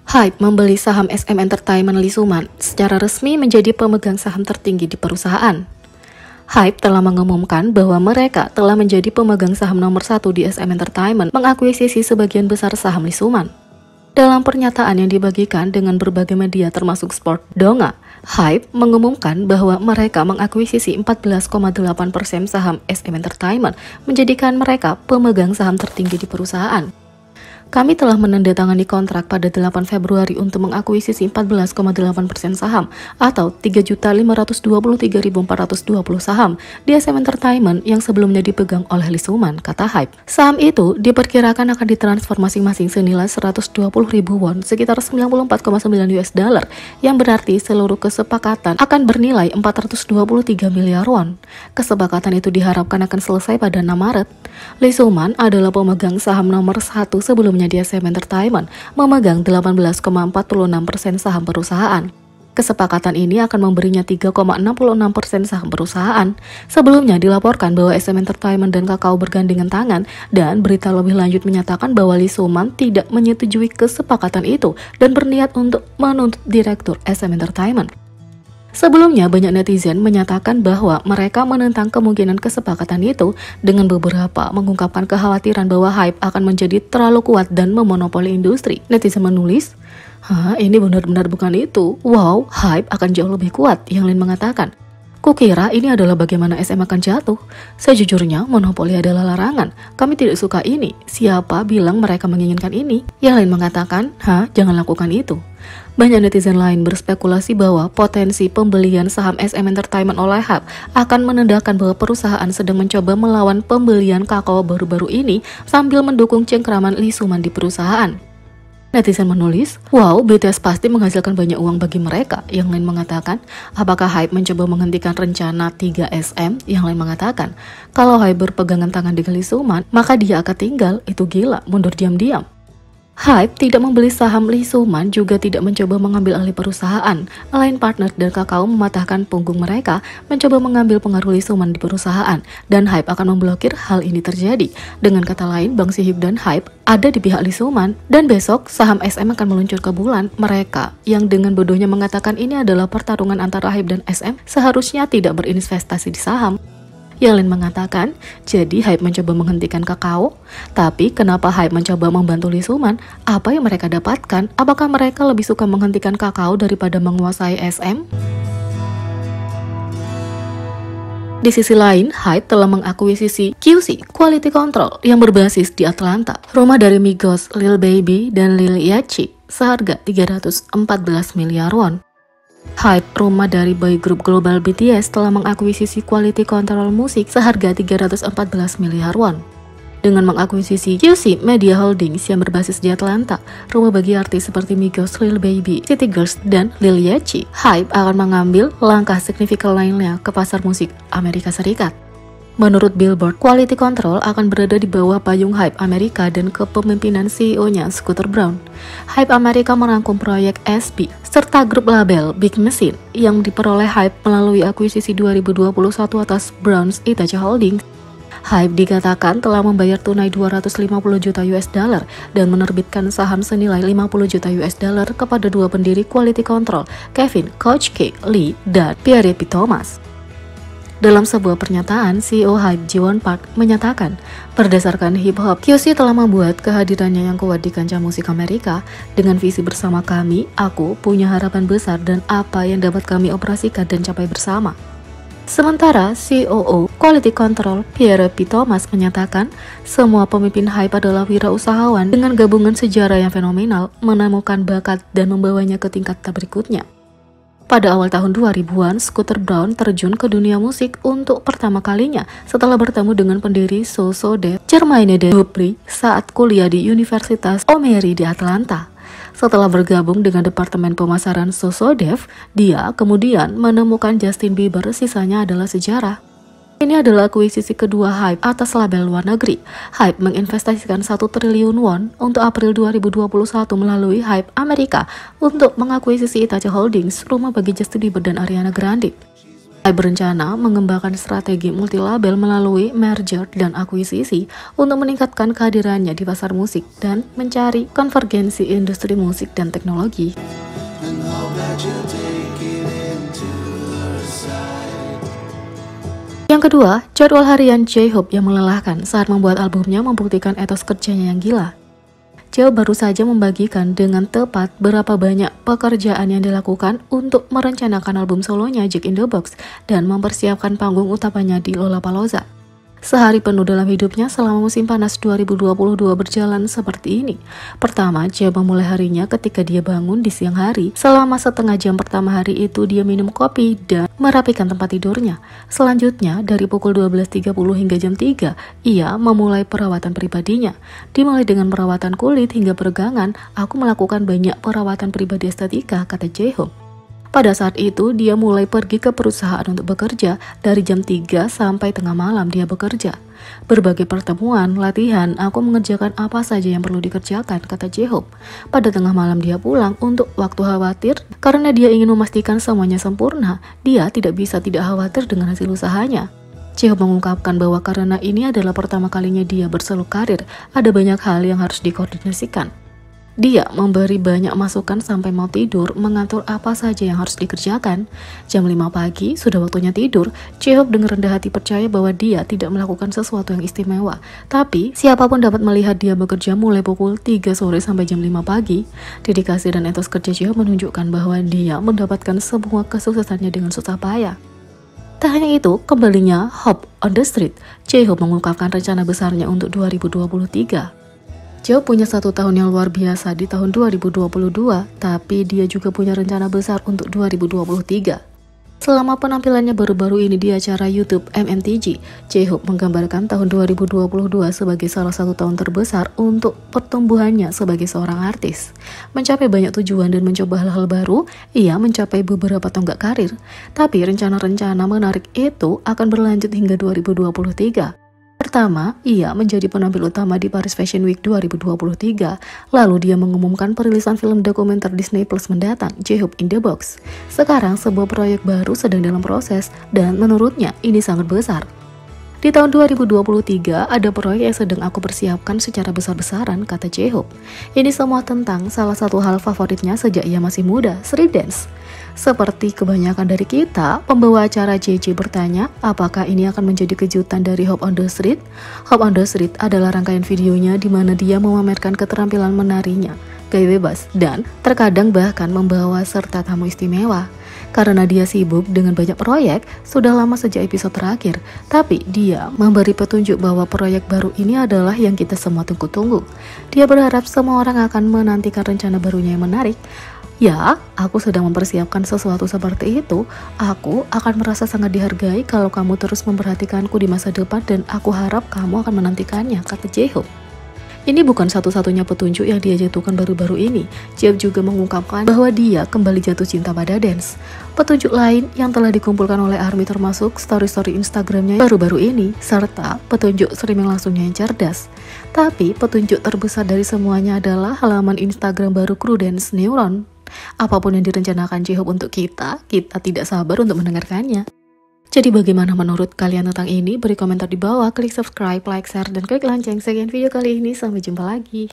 Hype membeli saham SM Entertainment Lisuman secara resmi menjadi pemegang saham tertinggi di perusahaan. Hype telah mengumumkan bahwa mereka telah menjadi pemegang saham nomor 1 di SM Entertainment, mengakuisisi sebagian besar saham Lisuman. Dalam pernyataan yang dibagikan dengan berbagai media termasuk Sport Donga, Hype mengumumkan bahwa mereka mengakuisisi 14,8% saham SM Entertainment, menjadikan mereka pemegang saham tertinggi di perusahaan. Kami telah menandatangani kontrak pada 8 Februari untuk mengakuisisi 14,8% saham atau 3.523.420 saham di SM Entertainment yang sebelumnya dipegang oleh Lisuman, kata Hype. Saham itu diperkirakan akan ditransfer masing-masing senilai 120.000 won, sekitar 94,9 US dollar, yang berarti seluruh kesepakatan akan bernilai 423 miliar won. Kesepakatan itu diharapkan akan selesai pada 6 Maret. Lisuman adalah pemegang saham nomor 1 sebelumnya di SM Entertainment, memegang 18,46% saham perusahaan. Kesepakatan ini akan memberinya 3,66% saham perusahaan. Sebelumnya dilaporkan bahwa SM Entertainment dan Kakao bergandengan tangan, dan berita lebih lanjut menyatakan bahwa Lisuman tidak menyetujui kesepakatan itu dan berniat untuk menuntut direktur SM Entertainment. Sebelumnya, banyak netizen menyatakan bahwa mereka menentang kemungkinan kesepakatan itu dengan beberapa mengungkapkan kekhawatiran bahwa Hype akan menjadi terlalu kuat dan memonopoli industri. Netizen menulis, ini benar-benar bukan itu. Wow, Hype akan jauh lebih kuat, yang lain mengatakan. Kukira ini adalah bagaimana SM akan jatuh. Sejujurnya, monopoli adalah larangan. Kami tidak suka ini. Siapa bilang mereka menginginkan ini? Yang lain mengatakan, jangan lakukan itu. Banyak netizen lain berspekulasi bahwa potensi pembelian saham SM Entertainment oleh Hype akan menandakan bahwa perusahaan sedang mencoba melawan pembelian Kakao baru-baru ini sambil mendukung cengkraman Lisuman di perusahaan. Netizen menulis, wow, BTS pasti menghasilkan banyak uang bagi mereka. Yang lain mengatakan, apakah Hype mencoba menghentikan rencana 3SM? Yang lain mengatakan, kalau Hype berpegangan tangan dengan Lisuman, maka dia akan tinggal. Itu gila, mundur diam-diam. Hype tidak membeli saham Lisuman, juga tidak mencoba mengambil alih perusahaan. Line Partner dan Kakao mematahkan punggung mereka mencoba mengambil pengaruh Lisuman di perusahaan, dan Hype akan memblokir hal ini terjadi. Dengan kata lain, Bang Si-hyuk dan Hype ada di pihak Lisuman, dan besok saham SM akan meluncur ke bulan. Mereka yang dengan bodohnya mengatakan ini adalah pertarungan antara Hype dan SM seharusnya tidak berinvestasi di saham. Yang lain mengatakan, jadi Hype mencoba menghentikan Kakao? Tapi kenapa Hype mencoba membantu Lisuman? Apa yang mereka dapatkan? Apakah mereka lebih suka menghentikan Kakao daripada menguasai SM? Di sisi lain, Hype telah mengakuisisi QC, Quality Control, yang berbasis di Atlanta, rumah dari Migos, Lil Baby, dan Lil Yachty, seharga 314 miliar won. Hype, rumah dari boy group global BTS, telah mengakuisisi Quality Control Musik seharga 314 miliar won. Dengan mengakuisisi QC Media Holdings yang berbasis di Atlanta, rumah bagi artis seperti Migos, Lil Baby, City Girls, dan Lil Yachty, Hype akan mengambil langkah signifikan lainnya ke pasar musik Amerika Serikat. Menurut Billboard, Quality Control akan berada di bawah payung Hype Amerika dan kepemimpinan CEO-nya Scooter Braun. Hype Amerika merangkum proyek SB serta grup label Big Machine yang diperoleh Hype melalui akuisisi 2021 atas Braun's Itachi Holdings. Hype dikatakan telah membayar tunai 250 juta US dollar dan menerbitkan saham senilai 50 juta US dollar kepada dua pendiri Quality Control, Kevin Coach K. Lee dan Pierre P. Thomas. Dalam sebuah pernyataan, CEO Hype Jiwon Park menyatakan, berdasarkan hip hop, QC telah membuat kehadirannya yang kuat di kancah musik Amerika. Dengan visi bersama kami, aku punya harapan besar dan apa yang dapat kami operasikan dan capai bersama. Sementara COO Quality Control Pierre P. Thomas menyatakan, semua pemimpin Hype adalah wirausahawan dengan gabungan sejarah yang fenomenal, menemukan bakat dan membawanya ke tingkat berikutnya. Pada awal tahun 2000-an, Scooter Braun terjun ke dunia musik untuk pertama kalinya setelah bertemu dengan pendiri Sosodev, Jermaine Dupri, saat kuliah di Universitas Emory di Atlanta. Setelah bergabung dengan departemen pemasaran Sosodev, dia kemudian menemukan Justin Bieber. Sisanya adalah sejarah. Ini adalah akuisisi kedua Hype atas label luar negeri. Hype menginvestasikan 1 triliun won untuk April 2021 melalui Hype Amerika untuk mengakuisisi Itachi Holdings, rumah bagi Justin Bieber dan Ariana Grande. Hype berencana mengembangkan strategi multilabel melalui merger dan akuisisi untuk meningkatkan kehadirannya di pasar musik dan mencari konvergensi industri musik dan teknologi. Yang kedua, jadwal harian J-Hope yang melelahkan saat membuat albumnya membuktikan etos kerjanya yang gila. J-Hope baru saja membagikan dengan tepat berapa banyak pekerjaan yang dilakukan untuk merencanakan album solonya Jack in the Box dan mempersiapkan panggung utamanya di Lollapalooza. Sehari penuh dalam hidupnya selama musim panas 2022 berjalan seperti ini. Pertama, J memulai harinya ketika dia bangun di siang hari. Selama setengah jam pertama hari itu dia minum kopi dan merapikan tempat tidurnya. Selanjutnya, dari pukul 12.30 hingga jam 3, ia memulai perawatan pribadinya. Dimulai dengan perawatan kulit hingga peregangan, aku melakukan banyak perawatan pribadi estetika, kata J-Hope. Pada saat itu, dia mulai pergi ke perusahaan untuk bekerja. Dari jam 3 sampai tengah malam dia bekerja. Berbagai pertemuan, latihan, aku mengerjakan apa saja yang perlu dikerjakan, kata J-Hope. Pada tengah malam dia pulang untuk waktu khawatir. Karena dia ingin memastikan semuanya sempurna, dia tidak bisa tidak khawatir dengan hasil usahanya. J-Hope mengungkapkan bahwa karena ini adalah pertama kalinya dia berseluk karir, ada banyak hal yang harus dikoordinasikan. Dia memberi banyak masukan sampai mau tidur, mengatur apa saja yang harus dikerjakan. Jam 5 pagi, sudah waktunya tidur. J-Hope dengan rendah hati percaya bahwa dia tidak melakukan sesuatu yang istimewa. Tapi, siapapun dapat melihat dia bekerja mulai pukul 3 sore sampai jam 5 pagi. Dedikasi dan etos kerja J-Hope menunjukkan bahwa dia mendapatkan semua kesuksesannya dengan susah payah. Tak hanya itu, kembalinya Hope on the Street, J-Hope mengungkapkan rencana besarnya untuk 2023. J-Hope punya 1 tahun yang luar biasa di tahun 2022, tapi dia juga punya rencana besar untuk 2023. Selama penampilannya baru-baru ini di acara YouTube MMTG, J-Hope menggambarkan tahun 2022 sebagai salah satu tahun terbesar untuk pertumbuhannya sebagai seorang artis. Mencapai banyak tujuan dan mencoba hal-hal baru, ia mencapai beberapa tonggak karir. Tapi rencana-rencana menarik itu akan berlanjut hingga 2023. Pertama, ia menjadi penampil utama di Paris Fashion Week 2023. Lalu dia mengumumkan perilisan film dokumenter Disney Plus mendatang, J-Hope in the Box. Sekarang sebuah proyek baru sedang dalam proses dan menurutnya ini sangat besar. Di tahun 2023 ada proyek yang sedang aku persiapkan secara besar-besaran, kata J-Hope. Ini semua tentang salah satu hal favoritnya sejak ia masih muda, street dance. Seperti kebanyakan dari kita, pembawa acara JJ bertanya, apakah ini akan menjadi kejutan dari Hope on the Street? Hope on the Street adalah rangkaian videonya di mana dia memamerkan keterampilan menarinya, gaya bebas, dan terkadang bahkan membawa serta tamu istimewa. Karena dia sibuk dengan banyak proyek, sudah lama sejak episode terakhir, tapi dia memberi petunjuk bahwa proyek baru ini adalah yang kita semua tunggu-tunggu. Dia berharap semua orang akan menantikan rencana barunya yang menarik. Ya, aku sedang mempersiapkan sesuatu seperti itu. Aku akan merasa sangat dihargai kalau kamu terus memperhatikanku di masa depan dan aku harap kamu akan menantikannya, kata J-Hope. Ini bukan satu-satunya petunjuk yang dia jatuhkan baru-baru ini. J-Hope juga mengungkapkan bahwa dia kembali jatuh cinta pada dance. Petunjuk lain yang telah dikumpulkan oleh ARMY termasuk story-story Instagramnya baru-baru ini, serta petunjuk streaming langsungnya yang cerdas. Tapi petunjuk terbesar dari semuanya adalah halaman Instagram baru kru Dance Neuron. Apapun yang direncanakan J-Hope untuk kita tidak sabar untuk mendengarkannya. Jadi bagaimana menurut kalian tentang ini? Beri komentar di bawah, klik subscribe, like, share, dan klik lonceng. Sekian video kali ini, sampai jumpa lagi.